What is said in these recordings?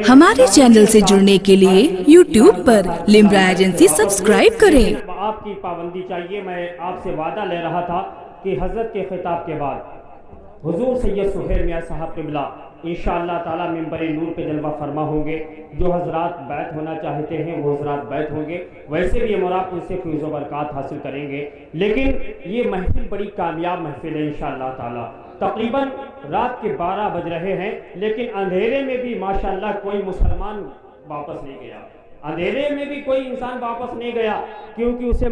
ہمارے چینل سے جڑنے کے لیے YouTube پر لمرا ایجنسی سبسکرائب کریں۔ آپ کی پابندی چاہیے۔ میں آپ سے وعدہ لے رہا تھا کہ حضرت کے خطاب کے بعد حضور سید سہیل میاں صاحب قبلہ انشاءاللہ تعالی منبر نور پہ جلوہ فرما ہوں گے۔ جو حضرات بیعت ہونا چاہتے ہیں وہ حضرات بیعت ہوں گے، ویسے بھی ہمارا ان سے فیض و برکات حاصل کریں گے۔ لیکن یہ محفل بڑی کامیاب محفل ہے انشاءاللہ تعالی۔ تقریباً رات کے 12 بج رہے ہیں، لیکن اندھیرے میں بھی ماشاءاللہ کوئی مسلمان واپس نہیں گیا۔ اندھیرے میں بھی کوئی انسان واپس نہیں گیا، کیونکہ اسے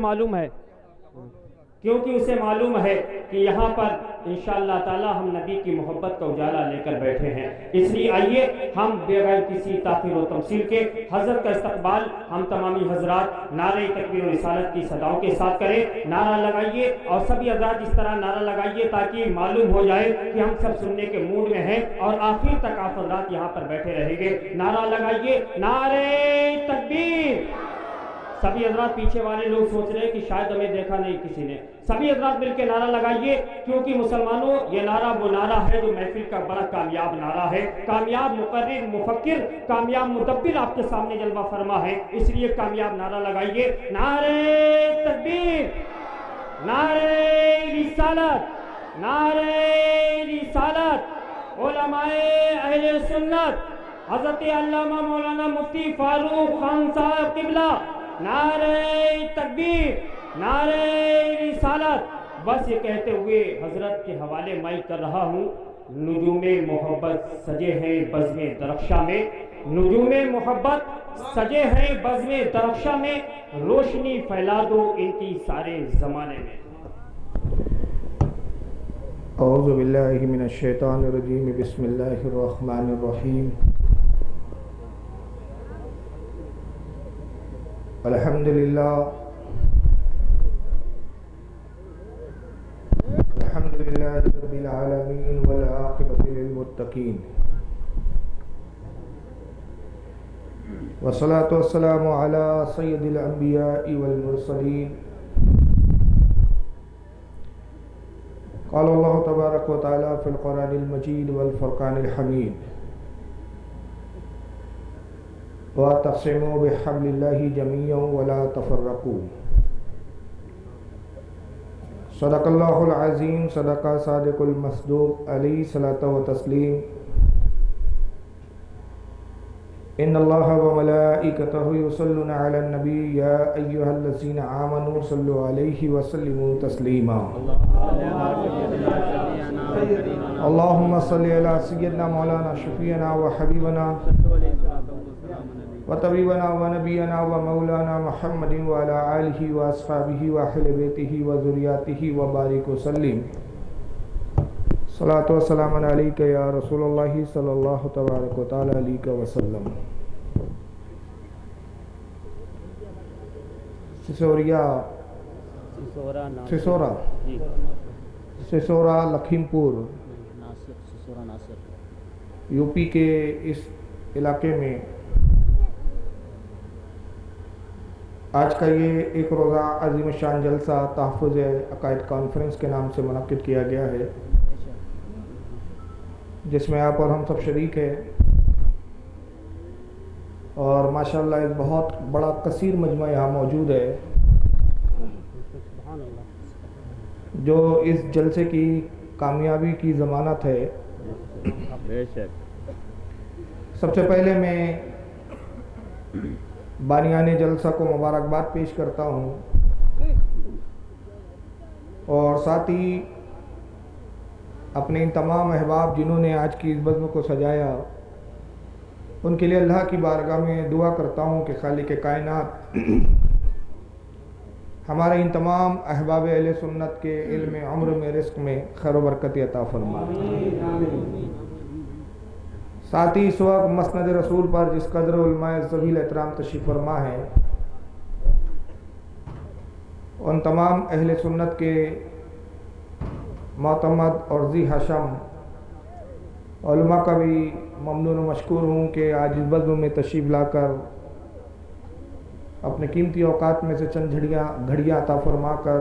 معلوم ہے کہ یہاں پر انشاءاللہ تعالی ہم نبی کی محبت کا اجالا لے کر بیٹھے ہیں۔ اس لیے آئیے ہم بغیر کسی تاخیر و تمثیل کے حضرت کا استقبال ہم تمامی حضرات نعرہ تکبیر و رسالت کی صداؤں کے ساتھ کریں۔ نعرہ لگائیے اور سبھی حضرات اس طرح نعرہ لگائیے تاکہ معلوم ہو جائے کہ ہم سب سننے کے موڈ میں ہیں اور آخر تک آپ حضرات یہاں پر بیٹھے رہیں گے۔ نعرہ لگائیے، نعرہ تکبیر۔ سبھی حضرات پیچھے والے لوگ سوچ رہے ہیں کہ شاید ہمیں دیکھا نہیں کسی نے۔ سبھی حضرات مل کے نعرہ لگائیے، کیونکہ مسلمانوں یہ نعرہ وہ نعرہ ہے جو محفل کا بڑا کامیاب نعرہ ہے۔ کامیاب مقرر، مفکر، کامیاب مدبر آپ کے سامنے جلوہ فرما ہے، اس لیے کامیاب نعرہ لگائیے۔ نعرہ تکبیر، نعرہ رسالت، نعرہ رسالت۔ علماء اہل سنت حضرت علامہ مولانا مفتی فاروق خان صاحب قبلہ، نعرہ تکبیر، نعرہ رسالت۔ بس یہ کہتے ہوئے حضرت کے حوالے مائک کر رہا ہوں۔ نجوم محبت سجے ہیں بزم درخشاں میں، نجوم محبت سجے ہیں بزم درخشاں میں، روشنی پھیلا دو ان کی سارے زمانے میں۔ اعوذ باللہ من الشیطان الرجیم، بسم اللہ الرحمن الرحیم۔ الحمدللہ رب العالمین والعاقبۃ للمتقین، والصلاة والسلام علی سید الانبیاء والمرسلین۔ قال اللہ تبارک و تعالی فی القرآن المجید والفرقان الحمید، وَاعْتَصِمُوا بِحَبْلِ اللَّهِ جَمِيعًا وَلَا تَفَرَّقُوا۔ صدق اللہ العظیم، صدق صادق المصدوق، علیہ صلاۃ و تسلیم۔ ان اللہ وملائکتہ یصلون علی النبی یا ایھا الذین آمنوا صلوا علیہ وسلموا تسلیما۔ اللہم صل علی سیدنا مولانا شفیعنا وحبیبنا وطبیبنا ونبینا ومولانا محمد وعلی آلہ واصحابہ واہل بیتہ وذریاتہ وبارک وسلم۔ صلاۃ و سلام علیک یا رسول اللہ صلی اللہ تبارک و تعالی علیہ وسلم۔ سسورا لکھیم پور یو پی کے اس علاقے میں آج کا یہ ایک روزہ عظیم الشان جلسہ تحفظ عقائد کانفرنس کے نام سے منعقد کیا گیا ہے، جس میں آپ اور ہم سب شریک ہیں، اور ماشاءاللہ ایک بہت بڑا کثیر مجمع یہاں موجود ہے جو اس جلسے کی کامیابی کی ضمانت ہے۔ سب سے پہلے میں بانیان جلسہ کو مبارکباد پیش کرتا ہوں، اور ساتھ ہی اپنے ان تمام احباب جنہوں نے آج کی اس بزم کو سجایا، ان کے لیے اللہ کی بارگاہ میں دعا کرتا ہوں کہ خالق کائنات ہمارے ان تمام احباب اہل سنت کے علم، عمر میں، رزق میں خیر و برکت عطا فرمائے۔ ساتھ ہی اس وقت مسند رسول پر جس قدر علماء ذویل احترام تشریف فرما ہے، ان تمام اہل سنت کے معتمد اور ذی حشم علماء کا بھی ممنون و مشکور ہوں کہ آج اس بزم میں تشریف لا کر اپنے قیمتی اوقات میں سے چند گھڑیاں عطا فرما کر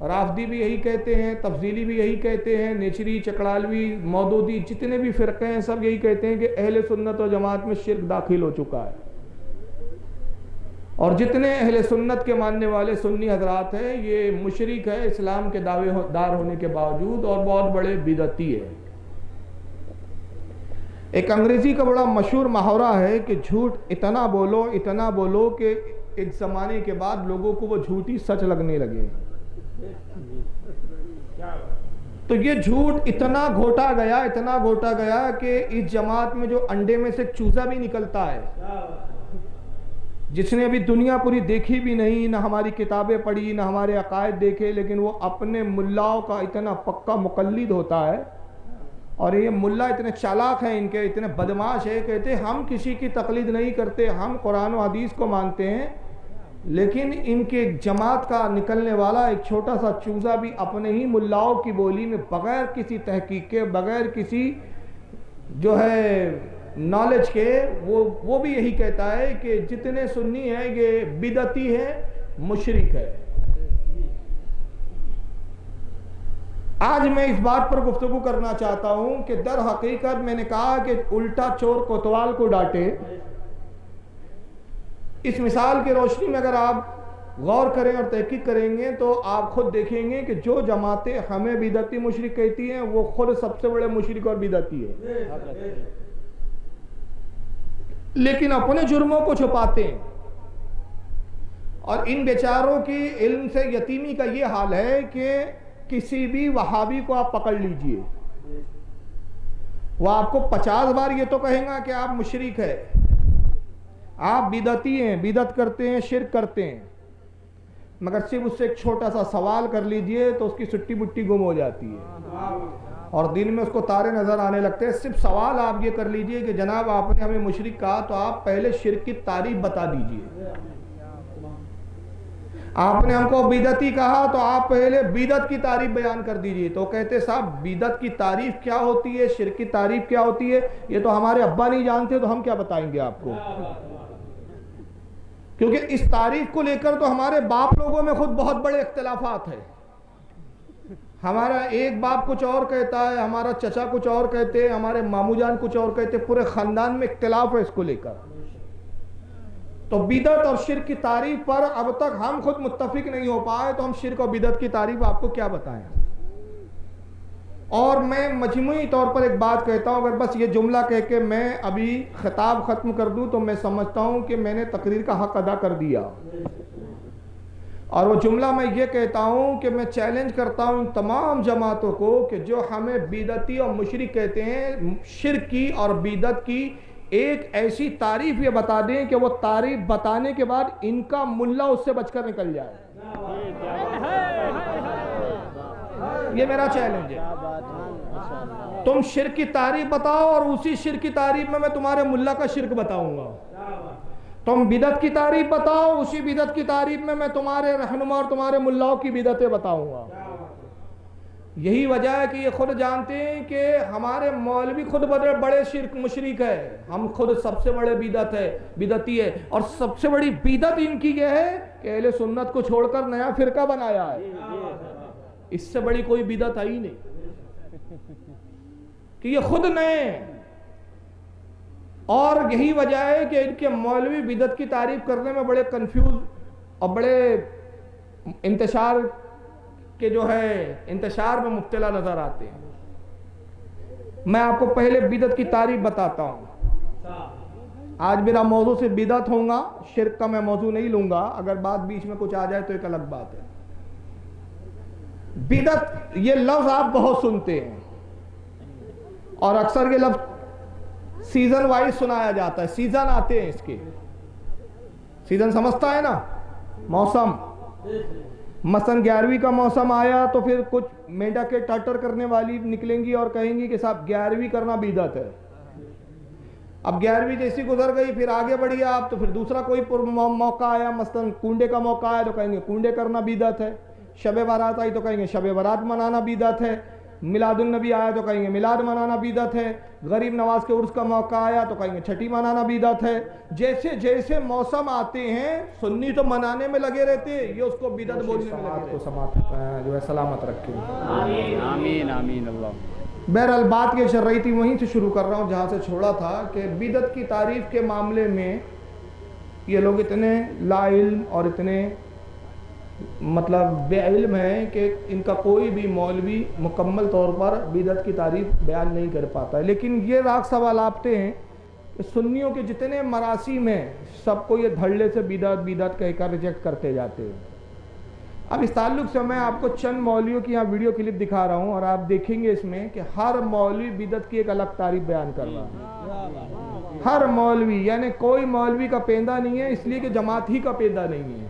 رافضی بھی یہی کہتے ہیں، تفضیلی بھی یہی کہتے ہیں، نیچری، چکڑالوی، مودودی، جتنے بھی فرقے ہیں سب یہی کہتے ہیں کہ اہل سنت و جماعت میں شرک داخل ہو چکا ہے، اور جتنے اہل سنت کے ماننے والے سنی حضرات ہیں یہ مشرک ہے اسلام کے دعوے دار ہونے کے باوجود، اور بہت بڑے بدعتی ہے۔ ایک انگریزی کا بڑا مشہور محاورہ ہے کہ جھوٹ اتنا بولو کہ ایک زمانے کے بعد لوگوں کو وہ جھوٹی سچ لگنے لگے۔ تو یہ جھوٹ اتنا گھوٹا گیا کہ اس جماعت میں جو انڈے میں سے چوزا بھی نکلتا ہے، جس نے ابھی دنیا پوری دیکھی بھی نہیں، نہ ہماری کتابیں پڑھی، نہ ہمارے عقائد دیکھے، لیکن وہ اپنے ملاؤں کا اتنا پکا مقلد ہوتا ہے، اور یہ ملا اتنے چالاک ہیں، ان کے اتنے بدماش ہیں، کہتے ہیں ہم کسی کی تقلید نہیں کرتے، ہم قرآن و حدیث کو مانتے ہیں، لیکن ان کے جماعت کا نکلنے والا ایک چھوٹا سا چوزا بھی اپنے ہی ملاؤں کی بولی میں بغیر کسی تحقیق کے، بغیر کسی جو ہے نالج کے، وہ بھی یہی کہتا ہے کہ جتنے سنی ہیں یہ بدعتی ہے، مشرک ہے۔ آج میں اس بات پر گفتگو کرنا چاہتا ہوں کہ در حقیقت میں نے کہا کہ الٹا چور کوتوال کو ڈانٹے۔ اس مثال کی روشنی میں اگر آپ غور کریں اور تحقیق کریں گے تو آپ خود دیکھیں گے کہ جو جماعتیں ہمیں بدعتی مشرک کہتی ہیں وہ خود سب سے بڑے مشرک اور بدعتی ہے، لیکن اپنے جرموں کو چھپاتے ہیں۔ اور ان بیچاروں کی علم سے یتیمی کا یہ حال ہے کہ کسی بھی وہابی کو آپ پکڑ لیجئے، وہ آپ کو 50 بار یہ تو کہیں گا کہ آپ مشرک ہے، آپ بدعتی ہیں، بدعت کرتے ہیں، شرک کرتے ہیں، مگر صرف اس سے ایک چھوٹا سا سوال کر لیجئے تو اس کی سٹی بٹی گم ہو جاتی ہے، اور دن میں اس کو تارے نظر آنے لگتے ہیں۔ صرف سوال آپ یہ کر لیجئے کہ جناب آپ نے ہمیں مشرک کہا تو آپ پہلے شرک کی تعریف بتا دیجئے، آپ نے ہم کو بدعتی کہا تو آپ پہلے بدعت کی تعریف بیان کر دیجئے۔ تو کہتے صاحب بدعت کی تعریف کیا ہوتی ہے، شرک کی تعریف کیا ہوتی ہے، یہ تو ہمارے ابا نہیں جانتے تو ہم کیا بتائیں گے آپ کو، کیونکہ اس تعریف کو لے کر تو ہمارے باپ لوگوں میں خود بہت بڑے اختلافات ہیں۔ ہمارا ایک باپ کچھ اور کہتا ہے، ہمارا چچا کچھ اور کہتے ہیں، ہمارے مامو جان کچھ اور کہتے ہیں، پورے خاندان میں اختلاف ہے اس کو لے کر۔ تو بدعت اور شرک کی تعریف پر اب تک ہم خود متفق نہیں ہو پائے تو ہم شرک اور بدعت کی تعریف آپ کو کیا بتائیں۔ اور میں مجموعی طور پر ایک بات کہتا ہوں، اگر بس یہ جملہ کہہ کے میں ابھی خطاب ختم کر دوں تو میں سمجھتا ہوں کہ میں نے تقریر کا حق ادا کر دیا، اور وہ جملہ میں یہ کہتا ہوں کہ میں چیلنج کرتا ہوں ان تمام جماعتوں کو کہ جو ہمیں بدعتی اور مشرک کہتے ہیں، شرک کی اور بدعت کی ایک ایسی تعریف یہ بتا دیں کہ وہ تعریف بتانے کے بعد ان کا ملا اس سے بچ کر نکل جائے۔ یہ میرا چیلنج ہے۔ تم شرک کی تعریف بتاؤ اور اسی شرک کی تعریف میں تمہارے ملا کا شرک بتاؤں گا۔ تم بدعت کی تعریف بتاؤ، اسی بدعت کی تعریف میں تمہارے رہنما اور تمہارے ملاؤں کی بدعتیں بتاؤں گا۔ یہی وجہ ہے کہ یہ خود جانتے ہیں کہ ہمارے مولوی خود بڑے شرک مشرک ہے، ہم خود سب سے بڑے بدعتی ہے، اور سب سے بڑی بدعت ان کی یہ ہے کہ اہل سنت کو چھوڑ کر نیا فرقہ بنایا ہے۔ اس سے بڑی کوئی بدعت آئی نہیں کہ یہ خود نئے ہیں، اور یہی وجہ ہے کہ ان کے مولوی بدعت کی تعریف کرنے میں بڑے کنفیوز اور بڑے انتشار میں مبتلا نظر آتے ہیں۔ میں آپ کو پہلے بدعت کی تعریف بتاتا ہوں۔ آج میرا موضوع سے بدعت ہوگا، شرک کا میں موضوع نہیں لوں گا، اگر بات بیچ میں کچھ آ جائے تو ایک الگ بات ہے۔ بدعت یہ لفظ آپ بہت سنتے ہیں، اور اکثر یہ لفظ سیزن وائز سنایا جاتا ہے، سیزن آتے ہیں اس کے، سیزن سمجھتا ہے نا، موسم، مثلا 11ویں کا موسم آیا تو پھر کچھ مینڈک کے ٹٹر کرنے والی نکلیں گی اور کہیں گی کہ صاحب 11ویں کرنا بدعت ہے۔ اب 11ویں جیسی گزر گئی، پھر آگے بڑھی آپ تو پھر دوسرا کوئی موقع آیا، مثلا کنڈے کا موقع آیا تو کہیں گے کنڈے کرنا بدعت ہے، شب بارات آئی تو کہیں گے شب بارات منانا بدعت ہے، میلاد النبی آیا تو کہیں گے میلاد منانا بدعت ہے، غریب نواز کے عرس کا موقع آیا تو کہیں گے چھٹی منانا بدعت ہے۔ جیسے جیسے موسم آتے ہیں سنی تو منانے میں لگے رہتے ہیں، یہ اس کو بدعت بولنے میں لگے رہتے ہیں۔ جو ہے سلامت رکھے آمین آمین اللہ۔ بہرحال بات یہ چل رہی تھی، وہیں سے شروع کر رہا ہوں جہاں سے چھوڑا تھا، کہ بدعت کی تعریف کے معاملے میں یہ لوگ اتنے لا علم اور اتنے مطلب بے علم ہیں کہ ان کا کوئی بھی مولوی مکمل طور پر بدعت کی تعریف بیان نہیں کر پاتا ہے۔ لیکن یہ راگ سوال آپتے ہیں کہ سنیوں کے جتنے مراسم ہیں سب کو یہ دھڑلے سے بدعت بدعت کہہ کر ریجیکٹ کرتے جاتے ہیں۔ اب اس تعلق سے میں آپ کو چند مولویوں کی یہاں ویڈیو کلپ دکھا رہا ہوں، اور آپ دیکھیں گے اس میں کہ ہر مولوی بدعت کی ایک الگ تعریف بیان کر رہا ہے۔ ہر مولوی، یعنی کوئی مولوی کا پیندہ نہیں ہے، اس لیے کہ جماعت ہی کا پیندہ نہیں ہے۔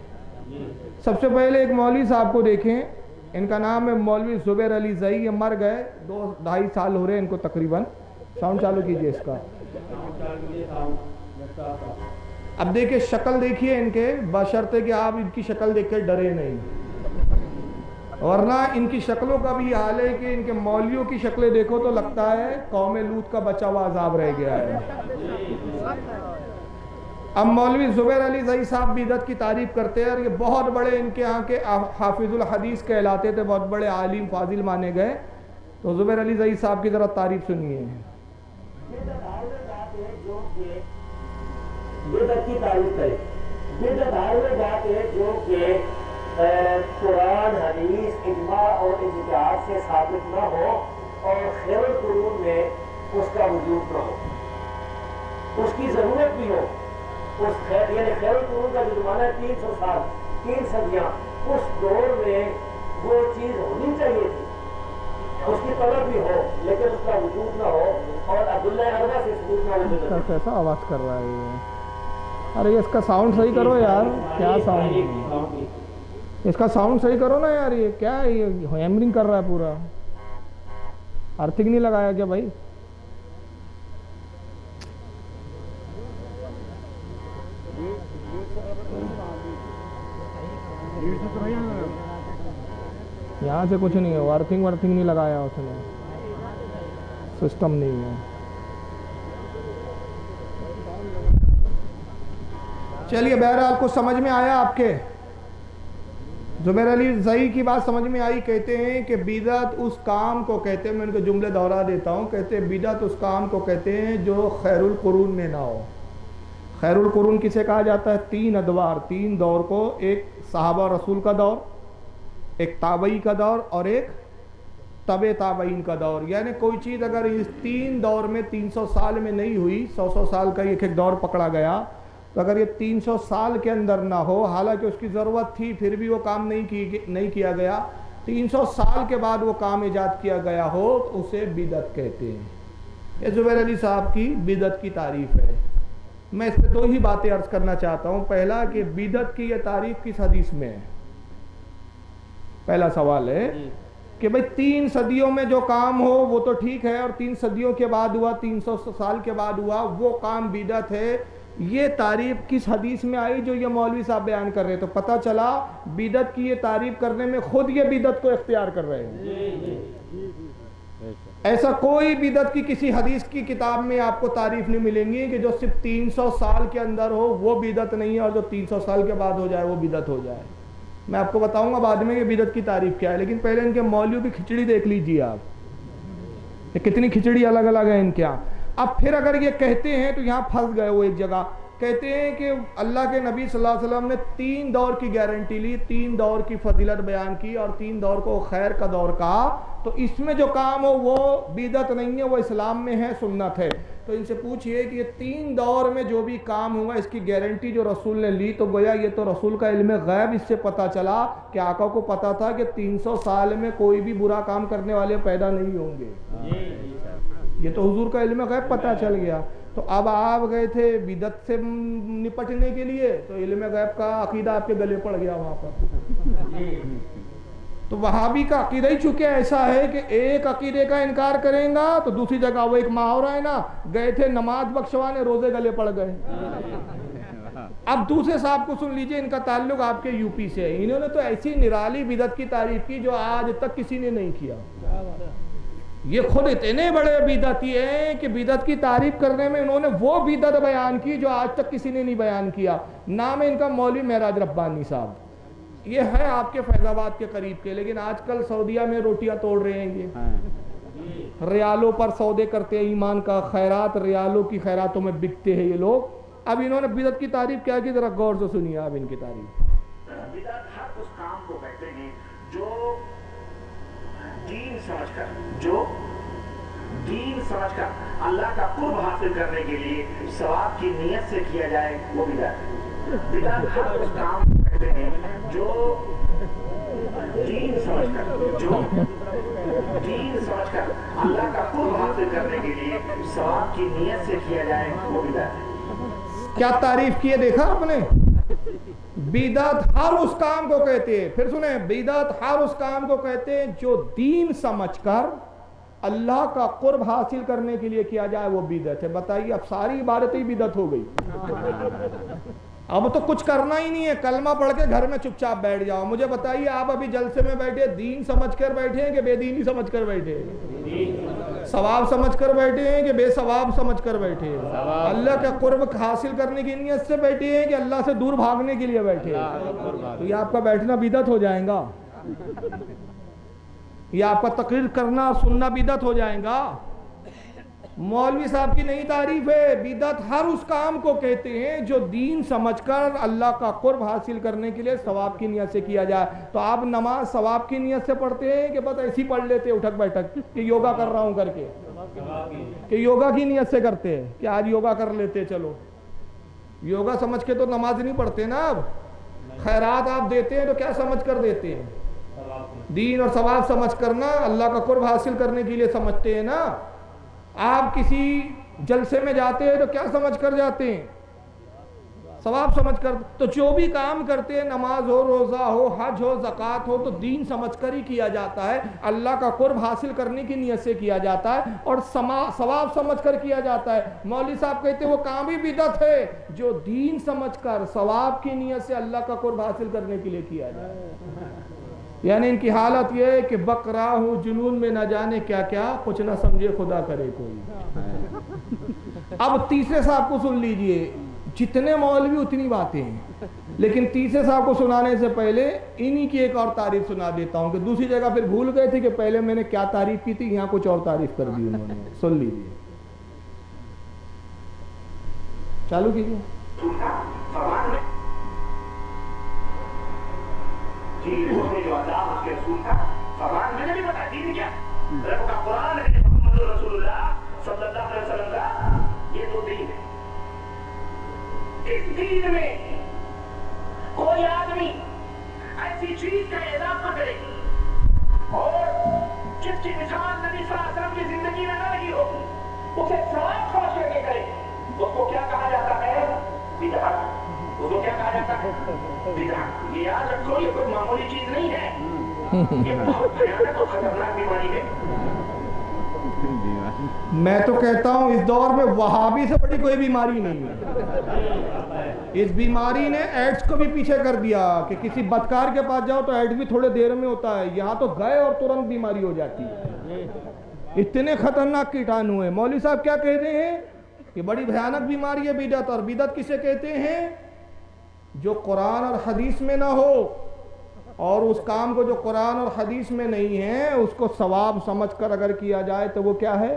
سب سے پہلے ایک مولوی صاحب کو دیکھیں، ان کا نام ہے مولوی زبیر علی زئی، یہ مر گئے 2-2.5 سال ہو رہے ہیں ان کو تقریباً۔ ساؤنڈ چالو کیجئے اس کا۔ اب دیکھیں شکل دیکھیے ان کے، بشرطے کہ آپ ان کی شکل دیکھ کے ڈرے نہیں، ورنہ ان کی شکلوں کا بھی حال ہے کہ ان کے مولویوں کی شکلیں دیکھو تو لگتا ہے قوم لوط کا بچا ہوا عذاب رہ گیا ہے۔ اب مولوی زبیر علی زئی صاحب بدعت کی تعریف کرتے ہیں، اور یہ بہت بڑے ان کے ہاں کے حافظ الحدیث کہلاتے تھے، بہت بڑے عالم فاضل مانے گئے۔ تو زبیر علی زئی صاحب کی ذرا تعریف سنیے۔ بدعت کی تعریف کرے، بدعت ہر وہ بات ہے جو کہ قرآن حدیث اجماع اور اجتہاد سے ثابت نہ ہو اور خیر القرون میں اس کا وجود نہ ہو، اس کی ضرورت بھی ہو، اس خیر یعنی خیر القرون کا جو زمانہ ہے 300 سال 3 صدیاں، اس دور میں وہ چیز ہونی چاہیے تھی، اس کی طلب بھی ہو لیکن اس کا وجود نہ ہو، اور عبداللہ اربا سے ثبوت نہ ہو۔ کیسا آواز کر رہا ہے یہ؟ ارے اس کا ساؤنڈ صحیح کرو یار، کیا ساؤنڈ، اس کا ساؤنڈ صحیح کرو نا یار، یہ کیا ہے، یہ ہیمرنگ کر رہا ہے پورا۔ ارتھنگ نہیں لگایا کیا بھائی؟ یہاں سے کچھ نہیں ہے، ارتھنگ ورتھنگ نہیں لگایا اس نے، سسٹم نہیں ہے۔ چلیے بہرحال کو سمجھ میں آیا آپ کے؟ زبیر علی زئی کی بات سمجھ میں آئی۔ کہتے ہیں کہ بدعت اس کام کو کہتے ہیں، میں ان کے جملے دہرا دیتا ہوں، کہتے ہیں بدعت اس کام کو کہتے ہیں جو خیر القرون میں نہ ہو۔ خیر القرون کسے کہا جاتا ہے؟ 3 ادوار، 3 دور کو، ایک صحابہ رسول کا دور، ایک تابعی کا دور، اور ایک تبع تابعین کا دور۔ یعنی کوئی چیز اگر اس 3 دور میں 300 سال میں نہیں ہوئی، 100 سال کا ایک ایک دور پکڑا گیا، تو اگر یہ 300 سال کے اندر نہ ہو، حالانکہ اس کی ضرورت تھی پھر بھی وہ کام نہیں کیا گیا، 300 سال کے بعد وہ کام ایجاد کیا گیا ہو تو اسے بدعت کہتے ہیں۔ یہ زبیر علی صاحب کی بدعت کی تعریف ہے۔ میں اس پہ 2 ہی باتیں عرض کرنا چاہتا ہوں۔ پہلا کہ بدعت کی یہ تعریف کس حدیث میں ہے؟ پہلا سوال ہے کہ بھئی 3 صدیوں میں جو کام ہو وہ تو ٹھیک ہے، اور 3 صدیوں کے بعد ہوا، 300 سال کے بعد ہوا، وہ کام بدعت ہے۔ یہ تعریف کس حدیث میں آئی جو یہ مولوی صاحب بیان کر رہے؟ تو پتہ چلا بدعت کی یہ تعریف کرنے میں خود یہ بدعت کو اختیار کر رہے ہیں۔ ایسا کوئی بدعت کی کسی حدیث کی کتاب میں آپ کو تعریف نہیں ملیں گی کہ جو صرف 300 سال کے اندر ہو وہ بدعت نہیں ہے، اور جو 300 سال کے بعد ہو جائے وہ بدعت ہو جائے۔ میں آپ کو بتاؤں گا بعد میں کہ بدعت کی تعریف کیا ہے، لیکن پہلے ان کے مولویوں کی کھچڑی دیکھ لیجیے آپ، کہ کتنی کھچڑی الگ الگ ہے ان کے یہاں۔ اب پھر اگر یہ کہتے ہیں تو یہاں پھنس گئے وہ ایک جگہ، کہتے ہیں کہ اللہ کے نبی صلی اللہ علیہ وسلم نے 3 دور کی گارنٹی لی، 3 دور کی فضیلت بیان کی، اور 3 دور کو خیر کا دور کہا، تو اس میں جو کام ہو وہ بدعت نہیں ہے، وہ اسلام میں ہے، سنت ہے۔ تو ان سے پوچھئے کہ یہ 3 دور میں جو بھی کام ہوا اس کی گارنٹی جو رسول نے لی، تو گویا یہ تو رسول کا علم غیب، اس سے پتہ چلا کہ آقا کو پتہ تھا کہ 300 سال میں کوئی بھی برا کام کرنے والے پیدا نہیں ہوں گے، یہ تو حضور کا علم غیب پتہ چل گیا۔ تو اب آپ گئے تھے بدعت سے نپٹنے کے لیے، تو علم غیب کا عقیدہ آپ کے گلے پڑ گیا وہاں پر۔ تو وہابی کا عقیدہ ہی چونکہ ایسا ہے کہ ایک عقیدے کا انکار کریں گا تو دوسری جگہ وہ ایک محاورہ ہے نا، گئے تھے نماز بخشوانے، روزے گلے پڑ گئے۔ اب دوسرے صاحب کو سن لیجئے، ان کا تعلق آپ کے یو پی سے ہے، انہوں نے تو ایسی نرالی بدعت کی تعریف کی جو آج تک کسی نے نہیں کیا۔ یہ خود اتنے بڑے بدعتی ہیں کہ بدعت کی تعریف کرنے میں انہوں نے وہ بدعت بیان کی جو آج تک کسی نے نہیں بیان کیا. نام ہے ان کا مولوی معراج ربانی صاحب. یہ ہے آپ کے فیض آباد کے قریب کے, لیکن آج کل سعودیہ میں روٹیاں توڑ رہے ہیں. یہ ریالوں پر سودے کرتے ہیں ایمان کا. خیرات ریالوں کی خیراتوں میں بکتے ہیں یہ لوگ. اب انہوں نے بدعت کی تعریف کیا کی, ذرا غور سے سنیے آپ ان کی تعریف. بدعت ہر اس کام کو کہتے ہیں جو دین سمجھ کر اللہ کا قرب حاصل کرنے کے لیے ثواب کی نیت سے کیا جائے, وہ بدعت ہے. بدعت ہر اس کام کو کہتے ہیں جو دین سمجھ کر اللہ کا قرب حاصل کرنے کے لیے ثواب کی نیت سے کیا جائے, وہ بدعت ہے. کیا تعریف کی ہے دیکھا آپ نے. بدعت ہر اس کام کو کہتے ہیں. پھر سنیں, بدعت ہر اس کام کو کہتے ہیں جو دین سمجھ کر اللہ کا قرب حاصل کرنے کے لیے کیا جائے, وہ بدعت ہے. بتائیے, اب ساری عبادتیں ہی بدعت ہو گئی. اب تو کچھ کرنا ہی نہیں ہے, کلمہ پڑھ کے گھر میں چپ چاپ بیٹھ جاؤ. مجھے بتائیے, آپ ابھی جلسے میں بیٹھے دین سمجھ کر بیٹھے ہیں کہ بے دینی سمجھ کر بیٹھے ہیں؟ ثواب سمجھ کر بیٹھے ہیں کہ بے ثواب سمجھ کر بیٹھے ہیں؟ اللہ کا قرب حاصل کرنے کی نیت سے بیٹھے ہیں کہ اللہ سے دور بھاگنے کے لیے بیٹھے ہیں؟ تو یہ آپ کا بیٹھنا بدعت ہو جائے گا. یہ آپ کا تقریر کرنا اور سننا بدعت ہو جائے گا. مولوی صاحب کی نئی تعریف ہے. بدعت ہر اس کام کو کہتے ہیں جو دین سمجھ کر اللہ کا قرب حاصل کرنے کے لیے ثواب کی نیت سے کیا جائے. تو آپ نماز ثواب کی نیت سے پڑھتے ہیں کہ بس ایسی پڑھ لیتے اٹھک بیٹھک کہ یوگا کر رہا ہوں کر کے, کہ یوگا کی نیت سے کرتے ہیں کہ آج یوگا کر لیتے, چلو یوگا سمجھ کے تو نماز نہیں پڑھتے نا. اب خیرات آپ دیتے ہیں تو کیا سمجھ کر دیتے ہیں؟ دین اور ثواب سمجھ کرنا, اللہ کا قرب حاصل کرنے کے لیے سمجھتے ہیں نا. آپ کسی جلسے میں جاتے ہیں تو کیا سمجھ کر جاتے ہیں؟ ثواب سمجھ کر. تو جو بھی کام کرتے ہیں, نماز ہو, روزہ ہو, حج ہو, زکوٰۃ ہو, تو دین سمجھ کر ہی کیا جاتا ہے. اللہ کا قرب حاصل کرنے کی نیت سے کیا جاتا ہے اور ثواب سمجھ کر کیا جاتا ہے. مولوی صاحب کہتے ہیں وہ کام ہی بدعت ہے جو دین سمجھ کر ثواب کی نیت سے اللہ کا قرب حاصل کرنے کے لیے کیا جاتا ہے. یعنی ان کی حالت یہ ہے کہ بک رہا ہوں جنون میں نہ جانے کیا کیا, کچھ نہ سمجھے خدا کرے کوئی. اب تیسرے صاحب کو سن لیجئے. جتنے مولوی اتنی باتیں ہیں, لیکن تیسرے صاحب کو سنانے سے پہلے انہی کی ایک اور تعریف سنا دیتا ہوں کہ دوسری جگہ پھر بھول گئے تھے کہ پہلے میں نے کیا تعریف کی تھی, یہاں کچھ اور تعریف کر دی انہوں نے. سن لیجئے, چالو کیجئے. جو اللہ اس کے رسول کا فرمان, میں نے بھی بتا دین کیا رب کا قرآن ہے, محمد رسول اللہ صلی اللہ علیہ وسلم کا یہ تو دین ہے. اس دین میں کوئی آدمی ایسی چیز کا اضافہ کرے اور جس کی مثال نبی صلی اللہ علیہ وسلم کی زندگی میں نہ رہی ہو, اسے ثواب سمجھ کر کے کرے, اس کو کیا کہا جاتا ہے؟ بدعت. اس کو کیا کہا جاتا ہے؟ بدعت. یہ یاد رکھو, یہ کوئی معمولی چیز نہیں ہے, یہ بہت بھیانک اور خطرناک بیماری ہے. میں تو کہتا ہوں اس دور میں وہابی سے بڑی کوئی بیماری نہیں ہے. اس بیماری نے ایڈز کو بھی پیچھے کر دیا کہ کسی بدکار کے پاس جاؤ تو ایڈز بھی تھوڑے دیر میں ہوتا ہے. یہاں تو گئے اور ترنت بیماری ہو جاتی ہے. اتنے خطرناک کیٹانو ہیں. مولوی صاحب کیا کہہ رہے ہیں کہ بڑی بھیانک بیماری ہے بدعت. اور بدعت کسے کہتے ہیں؟ جو قرآن اور حدیث میں نہ ہو, اور اس کام کو جو قرآن اور حدیث میں نہیں ہے اس کو ثواب سمجھ کر اگر کیا جائے تو وہ کیا ہے؟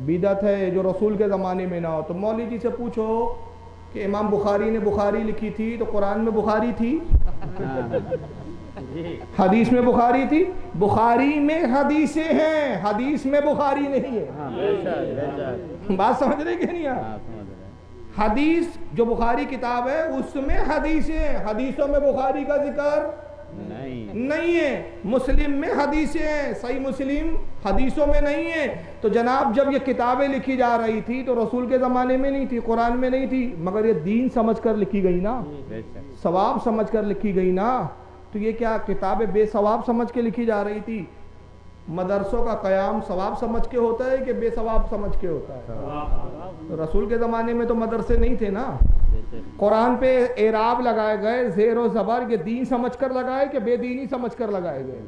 بدعت ہے. جو رسول کے زمانے میں نہ ہو. تو مولوی جی سے پوچھو کہ امام بخاری نے بخاری لکھی تھی تو قرآن میں بخاری تھی؟ حدیث میں بخاری تھی؟ بخاری میں حدیثیں ہیں, حدیث میں بخاری نہیں ہے. بات سمجھ رہے کہ نہیں آپ؟ حدیث جو بخاری کتاب ہے اس میں حدیثیں, حدیثوں میں بخاری کا ذکر نہیں ہے. مسلم میں حدیثیں ہیں, صحیح مسلم حدیثوں میں نہیں ہے. تو جناب جب یہ کتابیں لکھی جا رہی تھی تو رسول کے زمانے میں نہیں تھی, قرآن میں نہیں تھی, مگر یہ دین سمجھ کر لکھی گئی نا, ثواب سمجھ کر لکھی گئی نا. تو یہ کیا کتابیں بے ثواب سمجھ کے لکھی جا رہی تھی؟ مدرسوں کا قیام ثواب سمجھ کے ہوتا ہے کہ بے ثواب سمجھ کے ہوتا ہے؟ رسول کے زمانے میں تو مدرسے نہیں تھے نا. قرآن پہ اعراب لگائے گئے, زیر و زبر, یہ دین سمجھ کر لگائے کہ بے دینی سمجھ کر لگائے گئے؟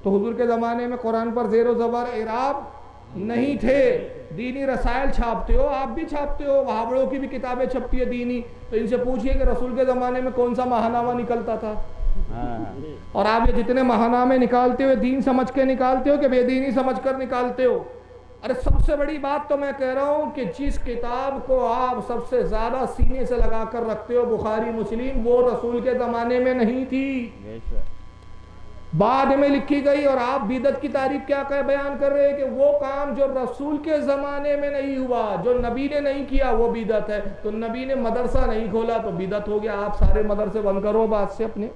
تو حضور کے زمانے میں قرآن پر زیر و زبر اعراب نہیں تھے. دینی رسائل چھاپتے ہو, آپ بھی چھاپتے ہو, وہابڑوں کی بھی کتابیں چھپتی ہے دینی, تو ان سے پوچھئے کہ رسول کے زمانے میں کون سا ماہنامہ نکلتا تھا, اور آپ یہ جتنے ماہنامے نکالتے ہو دین سمجھ کے نکالتے ہو کہ بے دینی سمجھ کر نکالتے ہو؟ ارے سب سے بڑی بات تو میں کہہ رہا ہوں کہ جس کتاب کو آپ سب سے زیادہ سینے سے لگا کر رکھتے ہو بخاری مسلم, وہ رسول کے زمانے میں نہیں تھی, بعد میں لکھی گئی. اور آپ بدعت کی تعریف کیا بیان کر رہے ہیں کہ وہ کام جو رسول کے زمانے میں نہیں ہوا, جو نبی نے نہیں کیا, وہ بدعت ہے. تو نبی نے مدرسہ نہیں کھولا تو بدعت ہو گیا. آپ سارے مدرسے بند کرو بات سے, اپنے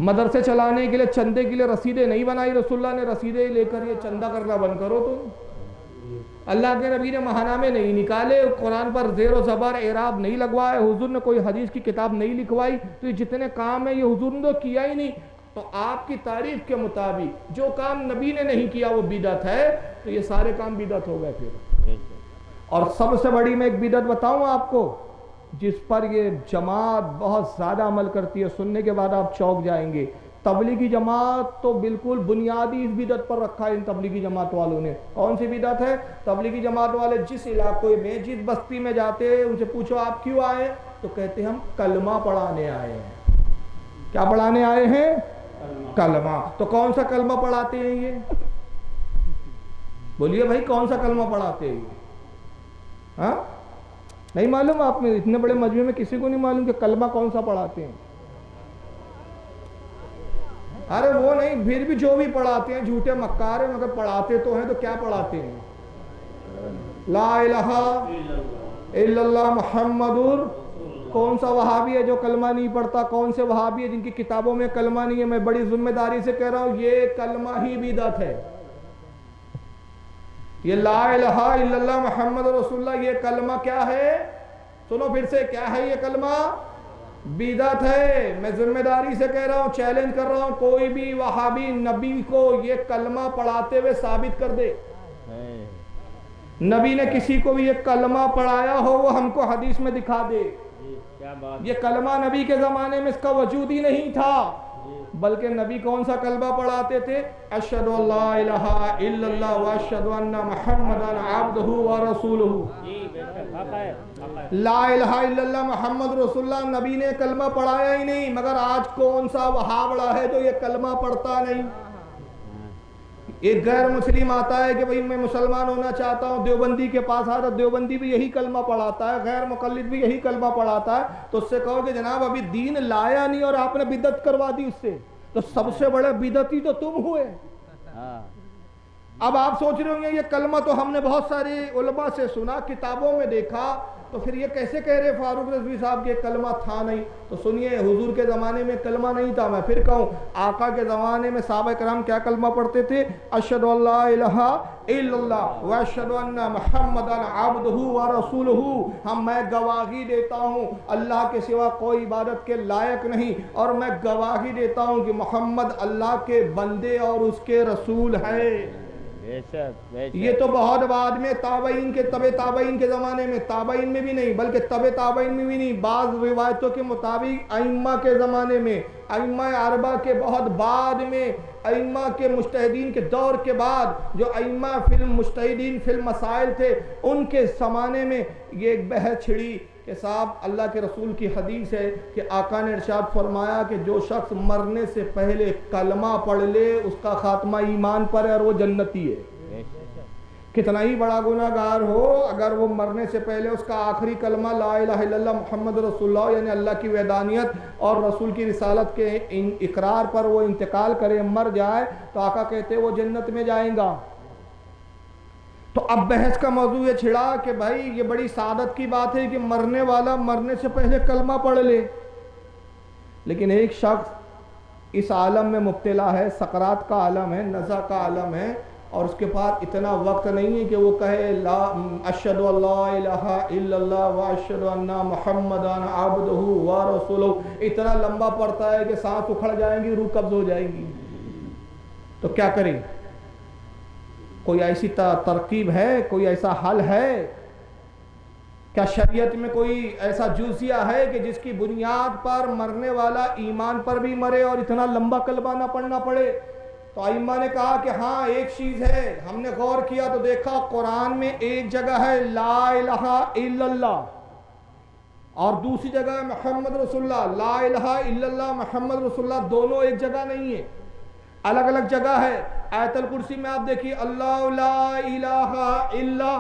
مدرسے چلانے کے لیے چندے کے لیے رسیدیں نہیں بنائی رسول اللہ نے, رسیدیں لے کر یہ چندہ کرنا بند کرو. تو اللہ کے نبی نے ماہنامے نہیں نکالے, قرآن پر زیر و زبر اعراب نہیں لگوائے, حضور نے کوئی حدیث کی کتاب نہیں لکھوائی, تو یہ جتنے کام ہیں یہ حضور نے تو کیا ہی نہیں. تو آپ کی تعریف کے مطابق جو کام نبی نے نہیں کیا وہ بدعت ہے, تو یہ سارے کام بدعت ہو گئے پھر. اور سب سے بڑی میں ایک بدعت بتاؤں آپ کو جس پر یہ جماعت بہت زیادہ عمل کرتی ہے, سننے کے بعد آپ چونک جائیں گے. تبلیغی جماعت تو بالکل بنیادی اس بدعت پر رکھا ہے ان تبلیغی جماعت والوں نے. کون سی بدعت ہے؟ تبلیغی جماعت والے جس علاقے میں جس بستی میں جاتے ہیں ان سے پوچھو آپ کیوں آئے, تو کہتے ہیں ہم کلمہ پڑھانے آئے ہیں. کیا پڑھانے آئے ہیں؟ کلمہ. تو کون سا کلمہ پڑھاتے ہیں یہ؟ بولیے بھائی کون سا کلمہ پڑھاتے ہیں یہ؟ ہاں نہیں معلوم آپ میں, اتنے بڑے مجمع میں کسی کو نہیں معلوم کہ کلمہ کون سا پڑھاتے ہیں؟ ارے وہ نہیں, پھر بھی جو بھی پڑھاتے ہیں جھوٹے مکار ہیں, مگر پڑھاتے تو ہیں. تو کیا پڑھاتے ہیں؟ لا الہ الا اللہ محمد. کون سا وہابی ہے جو کلمہ نہیں پڑھتا؟ کون سے وہابی ہے جن کی کتابوں میں کلمہ نہیں ہے؟ میں بڑی ذمہ داری سے کہہ رہا ہوں یہ کلمہ ہی بدعت ہے. یہ لا الہ الا اللہ محمد رسول اللہ, یہ کلمہ کیا ہے؟ سنو پھر سے, کیا ہے یہ کلمہ؟ بدعت ہے. میں ذمہ داری سے کہہ رہا ہوں, چیلنج کر رہا ہوں, کوئی بھی وہابی نبی کو یہ کلمہ پڑھاتے ہوئے ثابت کر دے. نبی نے کسی کو بھی یہ کلمہ پڑھایا ہو وہ ہم کو حدیث میں دکھا دے. یہ کلمہ نبی کے زمانے میں اس کا وجود ہی نہیں تھا, بلکہ نبی کون سا کلمہ پڑھاتے تھے؟ اشہد ان لا الہ الا اللہ واشہد ان محمدا عبدہ ورسولہ. لا الہ الا اللہ محمد رسول اللہ نبی نے کلمہ پڑھایا ہی نہیں, مگر آج کون سا وہابڑا ہے جو یہ کلمہ پڑھتا نہیں؟ ایک غیر مسلم آتا ہے کہ بھئی میں مسلمان ہونا چاہتا ہوں, دیوبندی کے پاس آتا, دیوبندی بھی یہی کلمہ پڑھاتا ہے, غیر مقلد بھی یہی کلمہ پڑھاتا ہے. تو اس سے کہو کہ جناب ابھی دین لایا نہیں اور آپ نے بدعت کروا دی اس سے, تو سب سے بڑے بدعتی تو تم ہوئے. اب آپ سوچ رہے ہوں گے یہ کلمہ تو ہم نے بہت سارے علماء سے سنا, کتابوں میں دیکھا, تو پھر یہ کیسے کہہ رہے فاروق رضوی صاحب کہ کلمہ تھا نہیں؟ تو سنیے, حضور کے زمانے میں کلمہ نہیں تھا. میں پھر کہوں, آقا کے زمانے میں صحابہ کرام کیا کلمہ پڑھتے تھے؟ اشہد ان لا الہ الا اللہ واشہد ان محمدا عبدہ ورسولہ. میں گواہی دیتا ہوں اللہ کے سوا کوئی عبادت کے لائق نہیں, اور میں گواہی دیتا ہوں کہ محمد اللہ کے بندے اور اس کے رسول ہے. یہ تو بہت بعد میں تابعین کے تابعین کے زمانے میں, تابعین میں بھی نہیں بلکہ تابعین میں بھی نہیں, بعض روایتوں کے مطابق ائمہ کے زمانے میں, ائمہ اربعہ کے بہت بعد میں, ائمہ کے مجتہدین کے دور کے بعد, جو ائمہ فی المجتہدین فی المسائل تھے, ان کے زمانے میں یہ ایک بحث چھڑی کہ صاحب اللہ کے رسول کی حدیث ہے کہ آقا نے ارشاد فرمایا کہ جو شخص مرنے سے پہلے کلمہ پڑھ لے اس کا خاتمہ ایمان پر ہے اور وہ جنتی ہے. کتنا ہی بڑا گناہ گار ہو, اگر وہ مرنے سے پہلے اس کا آخری کلمہ لا الہ الا اللہ محمد رسول اللہ یعنی اللہ کی وحدانیت اور رسول کی رسالت کے اقرار پر وہ انتقال کرے, مر جائے, تو آقا کہتے وہ جنت میں جائیں گا. تو اب بحث کا موضوع یہ چھڑا کہ بھائی یہ بڑی سعادت کی بات ہے کہ مرنے والا مرنے سے پہلے کلمہ پڑھ لے, لیکن ایک شخص اس عالم میں مبتلا ہے, سکرات کا عالم ہے, نزع کا عالم ہے, اور اس کے پاس اتنا وقت نہیں ہے کہ وہ کہے اشہد ان لا الہ الا اللہ واشہد ان محمدا عبدہ ورسولہ. اتنا لمبا پڑتا ہے کہ سانس اکھڑ جائیں گی, روح قبض ہو جائے گی. تو کیا کریں؟ کوئی ایسی ترکیب ہے, کوئی ایسا حل ہے کیا شریعت میں؟ کوئی ایسا جزیہ ہے کہ جس کی بنیاد پر مرنے والا ایمان پر بھی مرے اور اتنا لمبا کلمہ نہ پڑھنا پڑے؟ تو ائمہ نے کہا کہ ہاں ایک چیز ہے، ہم نے غور کیا تو دیکھا قرآن میں ایک جگہ ہے لا الہ الا اللہ اور دوسری جگہ ہے محمد رسول اللہ. لا الہ الا اللہ محمد رسول اللہ دونوں ایک جگہ نہیں ہے، الگ الگ جگہ ہے. آیت الکرسی میں آپ دیکھیے اللہ لا الہ الا،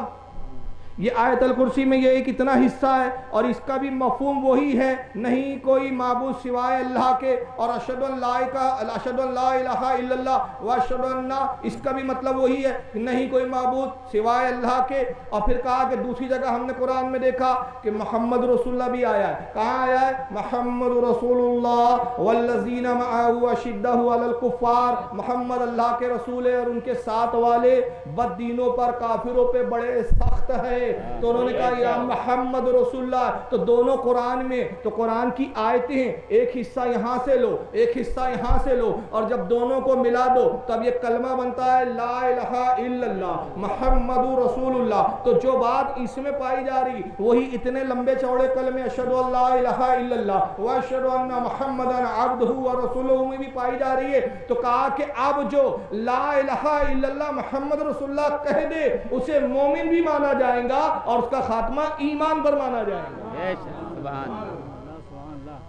یہ آیت الکرسی میں یہ ایک اتنا حصہ ہے اور اس کا بھی مفہوم وہی ہے، نہیں کوئی معبود سوائے اللہ کے، اور اشہد ان لا الہ الا اللہ و اشہد ان، اس کا بھی مطلب وہی ہے کہ نہیں کوئی معبود سوائے اللہ کے. اور پھر کہا کہ دوسری جگہ ہم نے قرآن میں دیکھا کہ محمد رسول اللہ بھی آیا ہے. کہاں آیا ہے؟ محمد رسول اللہ والذین معہ اشدہ علی الکفار، محمد اللہ کے رسول ہے اور ان کے ساتھ والے بد دینوں پر کافروں پہ بڑے سخت ہے. تو انہوں نے کہا یا محمد رسول اللہ. تو دونوں قرآن میں، تو قرآن کی آیتیں ہیں، ایک حصہ یہاں سے لو ایک حصہ یہاں سے لو اور جب دونوں کو ملا دو تب یہ کلمہ بنتا ہے لا الہ الا اللہ محمد رسول اللہ. تو جو بات اس میں پائی جا رہی وہی اتنے لمبے چوڑے کلمے اشہد ان لا الہ الا اللہ و اشہد ان محمدً عبدہ و رسولہ میں بھی پائی جا رہی ہے. تو کہا کہ اب جو لا الہ الا اللہ محمد رسول اللہ کہہ دے اسے مومن بھی مانا جائے گا اور اس کا خاتمہ ایمان پر مانا جائے گا.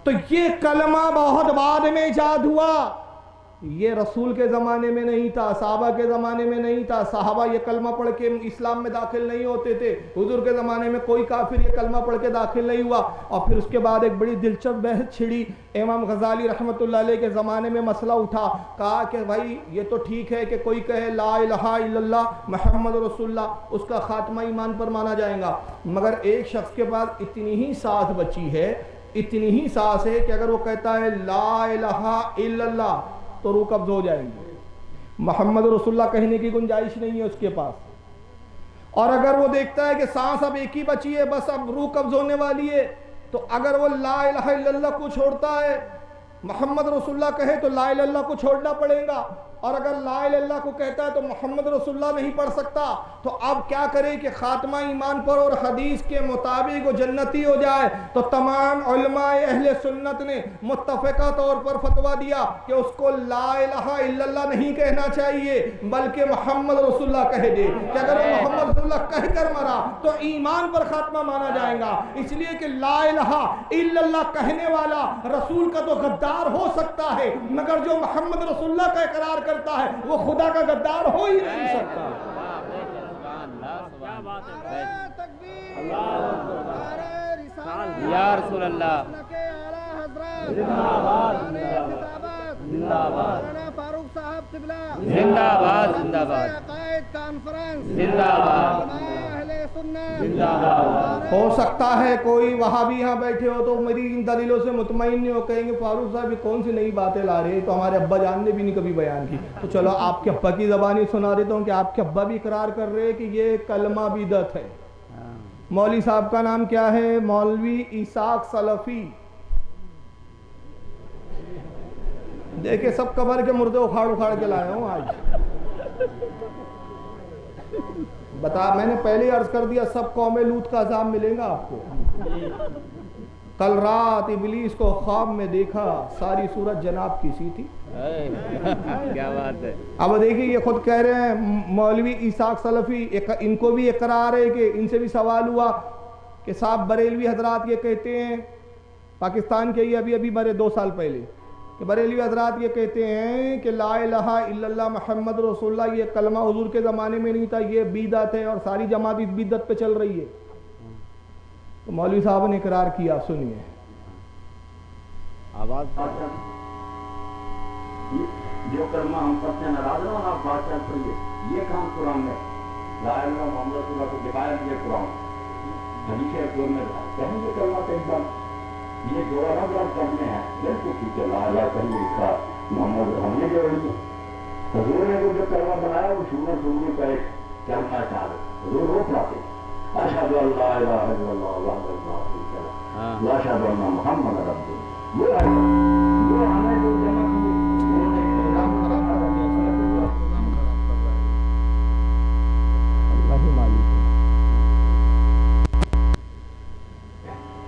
تو یہ کلمہ بہت بعد میں ایجاد ہوا، یہ رسول کے زمانے میں نہیں تھا، صحابہ کے زمانے میں نہیں تھا. صحابہ یہ کلمہ پڑھ کے اسلام میں داخل نہیں ہوتے تھے. حضور کے زمانے میں کوئی کافر یہ کلمہ پڑھ کے داخل نہیں ہوا. اور پھر اس کے بعد ایک بڑی دلچسپ بحث چھڑی. امام غزالی رحمۃ اللہ علیہ کے زمانے میں مسئلہ اٹھا. کہا کہ بھائی یہ تو ٹھیک ہے کہ کوئی کہے لا الہ الا اللہ محمد رسول اللہ، اس کا خاتمہ ایمان پر مانا جائے گا، مگر ایک شخص کے پاس اتنی ہی سانس بچی ہے، اتنی ہی سانس ہے کہ اگر وہ کہتا ہے لا الہ الا اللہ تو روح قبض ہو جائے گی. محمد رسول اللہ کہنے کی گنجائش نہیں ہے اس کے پاس. اور اگر وہ دیکھتا ہے کہ سانس اب ایک ہی بچی ہے، بس اب روح قبض ہونے والی ہے، تو اگر وہ لا الہ الا اللہ کو چھوڑتا ہے، محمد رسول اللہ کہے تو لا الہ الا اللہ کو چھوڑنا پڑے گا. اور اگر لا الہ الا اللہ کو کہتا ہے تو محمد رسول اللہ نہیں پڑھ سکتا. تو اب کیا کرے کہ خاتمہ ایمان پر اور حدیث کے مطابق وہ جنتی ہو جائے. تو تمام علماء اہل سنت نے متفقہ طور پر فتویٰ دیا کہ اس کو لا الہ الا اللہ نہیں کہنا چاہیے بلکہ محمد رسول اللہ کہہ دے، کہ اگر وہ محمد رسول اللہ کہہ کر مرا تو ایمان پر خاتمہ مانا جائے گا. اس لیے کہ لا الہ الا اللہ کہنے والا رسول کا تو غدار ہو سکتا ہے، مگر جو محمد رسول اللہ کا اقرار کرتا ہے وہ خدا کا غدار ہو ہی نہیں سکتا. یا رسول اللہ فاروق صاحب قبلہ زندہ باد، زندہ باد، عقائد کانفرنس زندہ باد، اہل سنت زندہ باد. ہو سکتا ہے کوئی وہاں بھی یہاں بیٹھے ہو تو میری ان دلیلوں سے مطمئن نہیں ہو، کہیں گے فاروق صاحب یہ کون سی نئی باتیں لا رہے ہیں، تو ہمارے ابا جان نے بھی نہیں کبھی بیان کی. تو چلو آپ کے ابا کی زبان ہی سنا دیتا ہوں کہ آپ کے ابا بھی اقرار کر رہے ہیں کہ یہ کلمہ بدعت ہے. مولوی صاحب کا نام کیا ہے؟ مولوی اسحاق سلفی. دیکھیں سب قبر کے مردے اکھاڑ اکھاڑ کے لائے ہوں آج. بتا، میں نے پہلے عرض کر دیا سب قوم لوط کا عذاب ملے گا آپ کو. کل رات ابلیس کو خواب میں دیکھا، ساری صورت جناب کی سی تھی. کیا بات ہے. اب دیکھیں یہ خود کہہ رہے ہیں مولوی اسحاق سلفی، ان کو بھی اقرار ہے کہ ان سے بھی سوال ہوا کہ صاحب بریلوی حضرات یہ کہتے ہیں، پاکستان کے یہ ابھی مرے 2 سال پہلے، کہ بریلوی حضرات یہ کہتے ہیں کہ لا الہ الا اللہ محمد رسول اللہ یہ کلمہ حضور کے زمانے میں نہیں تھا، یہ بدعت ہے اور ساری جماعت اس بدعت پہ چل رہی ہے. تو مولوی صاحب نے اقرار کیا، سنیے. آواز جو کلمہ ہم سب سے ناراض ہیں آپ بات چل پڑیے، یہ کام قرآن میں لا الہ الا محمد رسول اللہ کو دکھایا یہ قرآن حدیث رسول میں کہیں گے کلمہ کا ایک بار یہ جو الگ الگ کرنے ہیں بالکل ٹھیک ہے. لا الہ کہیں اس کا محمد ہم نے جو حضور نے جو کلمہ بنایا وہ شروع سننے کا ایک کلمہ چاہے حضور روک لاتے اشہد ان لا الہ الا اللہ وحدہ لا شریک لہ واشہد ان محمد رسول اللہ. وہ ہمیں جو جمع کی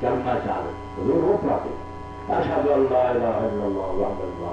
کلمہ چاہے حضور روک لاتے اشہد ان لا الہ الا اللہ وحدہ لا